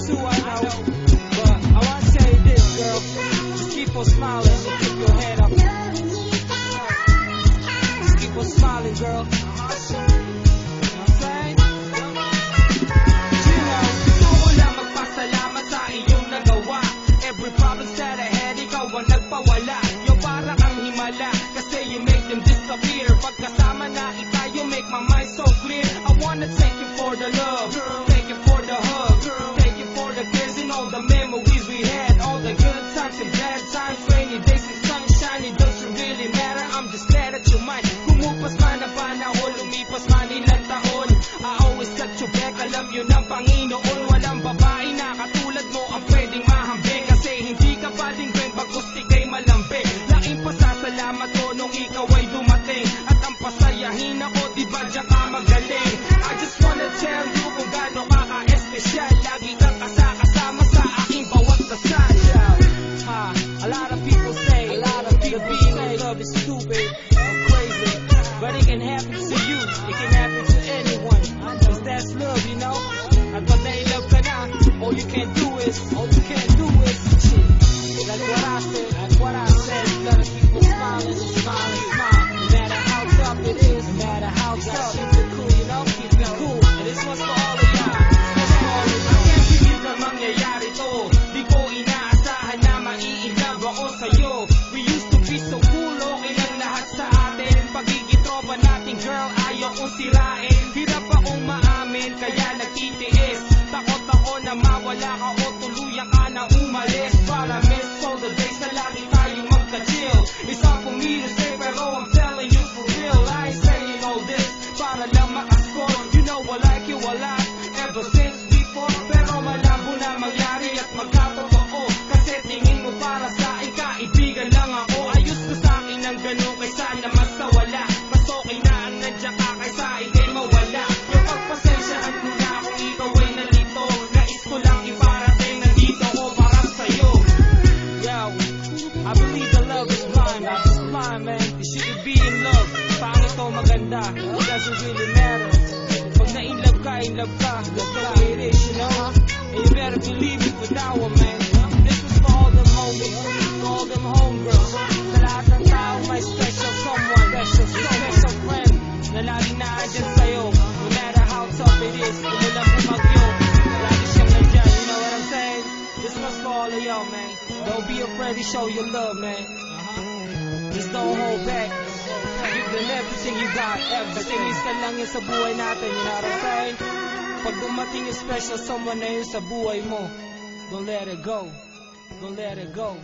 too, I know. But I wanna tell you this, girl. Just keep on smiling and keep your head up. Just keep on smiling, girl. Nagpawala, yung para kang himala, kasi you make them disappear. Pagkasama na kita, you make my mind so clear. I wanna take you for the love, take you for the hug, take you for the kiss and all the memories we had, all the good times and bad times, rainy days and sunshine. It doesn't really matter, I'm just glad that you're mine. Kumupas man ang panahon, lumipas man ilang taon, I always got your back. Alam yun ang Panginoon, walang babae na katulad mo ang pwedeng mahambing, kasi hindi ka pwedeng bagos ika'y malambing. Laking pasasalamat ko nung ikaw ay dumating, at ang pasayahin ako, di ba diyan ka magaling. I just wanna tell you kung gaano ka ka-espesyal, lagi kang kasama sa aking bawat dasal. A lot of people say that being in love is stupid or crazy, but it can happen to you, it can happen to anyone, cause that's love, you know. At pag na-love ka na, all you can do is shit. That's what I said, you gotta keep on smiling, smiling, smile. No matter how tough it is, no matter how tough, keep it cool, you know, keep it cool. And this one's for all of y'all. I can't believe na mangyayari to, di ko inaasahan na maiinlove ako sa'yo. We used to be so cool, okay lang lahat sa atin. Pagiging tropa natin, girl, ayaw kong sirain. Hirap akong maamin, kaya nagtitiis. Takot ako na mawala ka o tuluyan ka na umalis. Para miss all the days na lagi tayong magka-chill. It's hard for me to say, pero I'm telling you for real. I ain't saying all this para lang makascore. You know I like you a lot, ever since before. Pero malabo na mangyari at magkatotoo, kasi tingin mo para sa akin kaibigan lang ako. Ayos ko sa akin ng ganun kaysa naman sa wala. Mas okay na ang nandiyan ka kaysa ikay mawala. Yung pagpasensyahan mo na kung ikaw ay nalito, nais ko lang iparating, nandito ko para sa'yo. Yo, I believe the love is blind, it's blind, man. You shouldn't be in love. Pangit o maganda, it doesn't really matter. Pag na-in-love ka, that's the way it is, you know. And you better believe it for that one, man. This is for all them homies, for all them homegirls. Sa lahat ng tao may special someone, special friend, na laging naandyan sa'yo. No matter how tough it is, umulang bumagyo, lagi siyang nandyan, you know what I'm saying? This one's for all of y'all, man. Don't be afraid to show your love, man. Just don't hold back. Give them everything you got, everything. Minsan lang yun sa buhay natin, you know what I'm saying? Pag dumating yung special someone na yun sa buhay mo, don't let it go. Don't let it go.